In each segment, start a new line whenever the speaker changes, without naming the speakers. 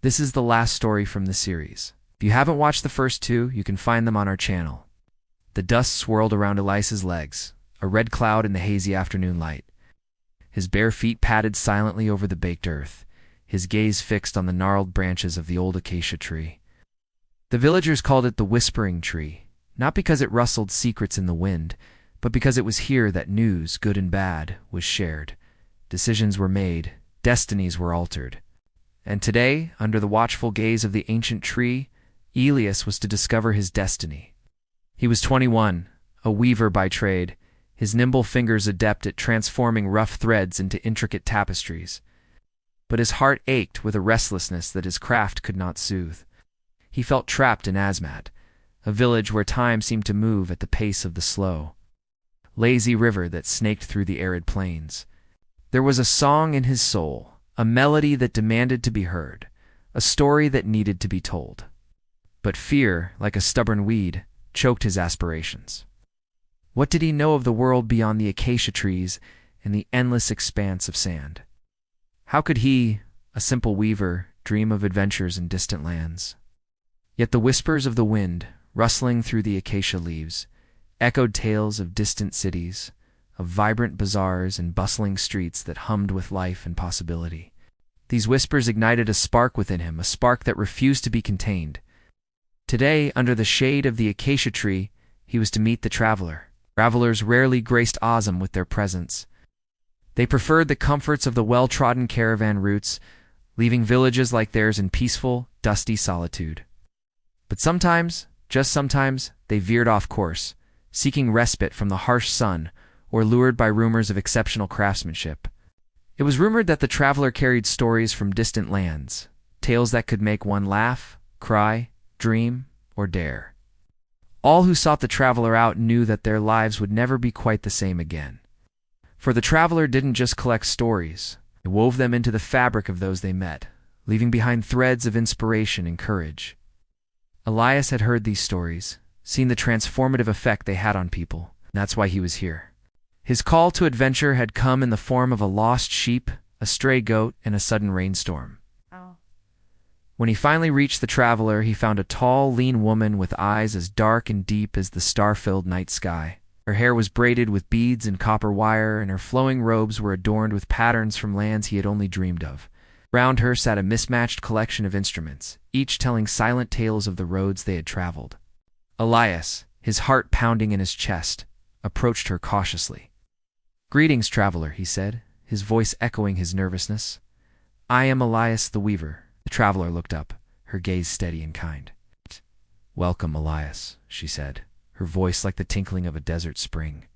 This is the last story from the series. If you haven't watched the first two, you can find them on our channel. The dust swirled around Elias's legs, a red cloud in the hazy afternoon light. His bare feet padded silently over the baked earth, his gaze fixed on the gnarled branches of the old acacia tree. The villagers called it the Whispering Tree, not because it rustled secrets in the wind, but because it was here that news, good and bad, was shared. Decisions were made, destinies were altered. And today, under the watchful gaze of the ancient tree, Elias was to discover his destiny. He was 21, a weaver by trade, his nimble fingers adept at transforming rough threads into intricate tapestries. But his heart ached with a restlessness that his craft could not soothe. He felt trapped in Azmat, a village where time seemed to move at the pace of the slow, lazy river that snaked through the arid plains. There was a song in his soul, a melody that demanded to be heard, a story that needed to be told. But fear, like a stubborn weed, choked his aspirations. What did he know of the world beyond the acacia trees and the endless expanse of sand? How could he, a simple weaver, dream of adventures in distant lands? Yet the whispers of the wind, rustling through the acacia leaves, echoed tales of distant cities, of vibrant bazaars and bustling streets that hummed with life and possibility. These whispers ignited a spark within him, a spark that refused to be contained. Today, under the shade of the acacia tree, he was to meet the traveler. Travelers rarely graced Azam with their presence. They preferred the comforts of the well-trodden caravan routes, leaving villages like theirs in peaceful, dusty solitude. But sometimes, just sometimes, they veered off course, seeking respite from the harsh sun or lured by rumors of exceptional craftsmanship. It was rumored that the traveler carried stories from distant lands, tales that could make one laugh, cry, dream, or dare. All who sought the traveler out knew that their lives would never be quite the same again. For the traveler didn't just collect stories, he wove them into the fabric of those they met, leaving behind threads of inspiration and courage. Elias had heard these stories, seen the transformative effect they had on people, and that's why he was here. His call to adventure had come in the form of a lost sheep, a stray goat, and a sudden rainstorm. When he finally reached the traveler, he found a tall, lean woman with eyes as dark and deep as the star-filled night sky. Her hair was braided with beads and copper wire, and her flowing robes were adorned with patterns from lands he had only dreamed of. Round her sat a mismatched collection of instruments, each telling silent tales of the roads they had traveled. Elias, his heart pounding in his chest, approached her cautiously. "Greetings, traveler," he said, his voice echoing his nervousness. "I am Elias the Weaver." The traveler looked up, her gaze steady and kind. "Welcome, Elias," she said, her voice like the tinkling of a desert spring.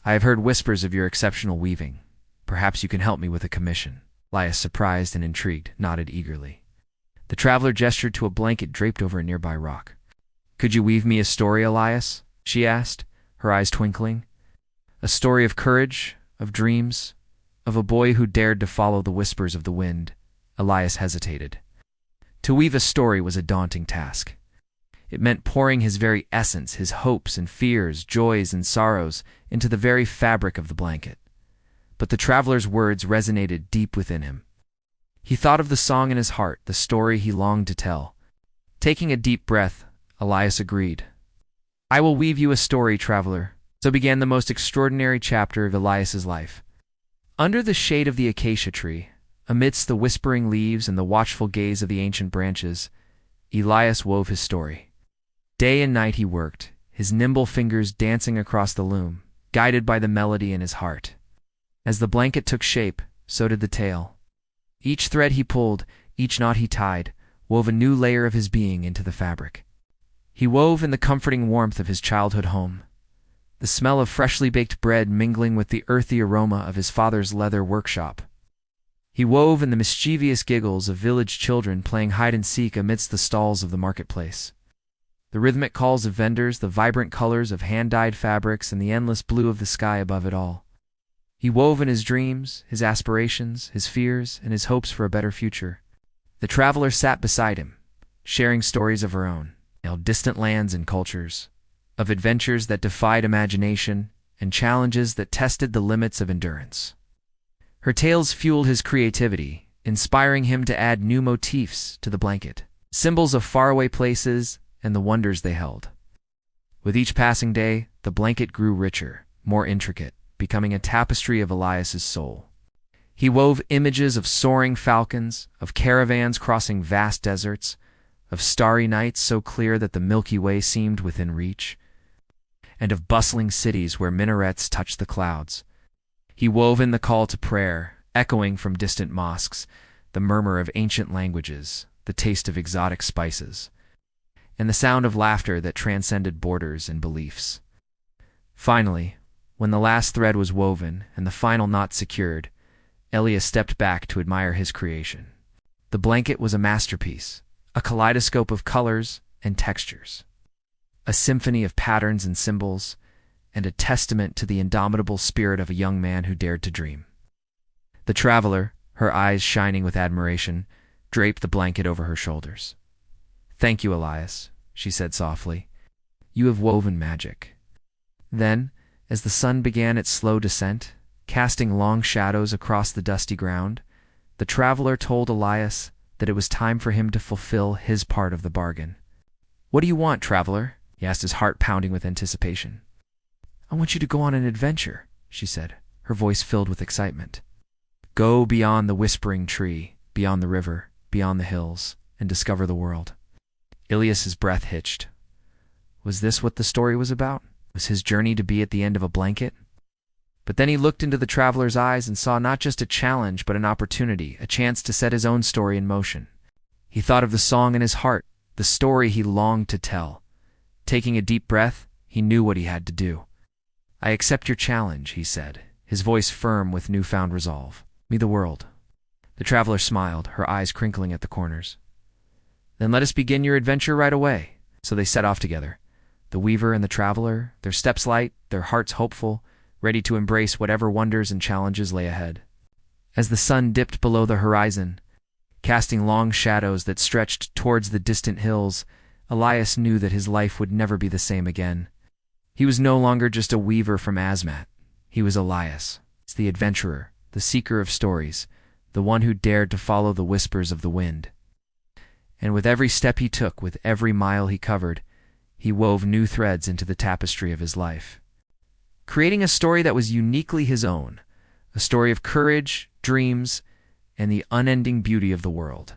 "I have heard whispers of your exceptional weaving. Perhaps you can help me with a commission." Elias, surprised and intrigued, nodded eagerly. The traveler gestured to a blanket draped over a nearby rock. "Could you weave me a story, Elias?" she asked, her eyes twinkling. "A story of courage, of dreams, of a boy who dared to follow the whispers of the wind." Elias hesitated. To weave a story was a daunting task. It meant pouring his very essence, his hopes and fears, joys and sorrows, into the very fabric of the blanket. But the traveler's words resonated deep within him. He thought of the song in his heart, the story he longed to tell. Taking a deep breath, Elias agreed. "I will weave you a story, traveler." So began the most extraordinary chapter of Elias's life. Under the shade of the acacia tree, amidst the whispering leaves and the watchful gaze of the ancient branches, Elias wove his story. Day and night he worked, his nimble fingers dancing across the loom, guided by the melody in his heart. As the blanket took shape, so did the tale. Each thread he pulled, each knot he tied, wove a new layer of his being into the fabric. He wove in the comforting warmth of his childhood home, the smell of freshly baked bread mingling with the earthy aroma of his father's leather workshop. He wove in the mischievous giggles of village children playing hide-and-seek amidst the stalls of the marketplace. The rhythmic calls of vendors, the vibrant colors of hand-dyed fabrics, and the endless blue of the sky above it all. He wove in his dreams, his aspirations, his fears, and his hopes for a better future. The traveler sat beside him, sharing stories of her own, distant lands and cultures, of adventures that defied imagination and challenges that tested the limits of endurance. Her tales fueled his creativity, inspiring him to add new motifs to the blanket, symbols of faraway places and the wonders they held. With each passing day, the blanket grew richer, more intricate, becoming a tapestry of Elias's soul. He wove images of soaring falcons, of caravans crossing vast deserts, of starry nights so clear that the Milky Way seemed within reach, and of bustling cities where minarets touched the clouds. He wove in the call to prayer, echoing from distant mosques, the murmur of ancient languages, the taste of exotic spices, and the sound of laughter that transcended borders and beliefs. Finally, when the last thread was woven and the final knot secured, Elias stepped back to admire his creation. The blanket was a masterpiece, a kaleidoscope of colors and textures, a symphony of patterns and symbols, and a testament to the indomitable spirit of a young man who dared to dream. The traveler, her eyes shining with admiration, draped the blanket over her shoulders. "Thank you, Elias," she said softly. "You have woven magic." Then, as the sun began its slow descent, casting long shadows across the dusty ground, the traveler told Elias that it was time for him to fulfill his part of the bargain. "What do you want, traveler?" he asked, his heart pounding with anticipation. "I want you to go on an adventure," she said, her voice filled with excitement. "Go beyond the whispering tree, beyond the river, beyond the hills, and discover the world." Elias's breath hitched. Was this what the story was about? Was his journey to be at the end of a blanket? But then he looked into the traveler's eyes and saw not just a challenge, but an opportunity, a chance to set his own story in motion. He thought of the song in his heart, the story he longed to tell. Taking a deep breath, he knew what he had to do. "I accept your challenge," he said, his voice firm with newfound resolve. "Me the world." The traveler smiled, her eyes crinkling at the corners. "Then let us begin your adventure right away." So they set off together, the weaver and the traveler, their steps light, their hearts hopeful, ready to embrace whatever wonders and challenges lay ahead. As the sun dipped below the horizon, casting long shadows that stretched towards the distant hills, Elias knew that his life would never be the same again. He was no longer just a weaver from Asmat. He was Elias, the adventurer, the seeker of stories, the one who dared to follow the whispers of the wind. And with every step he took, with every mile he covered, he wove new threads into the tapestry of his life, creating a story that was uniquely his own, a story of courage, dreams, and the unending beauty of the world.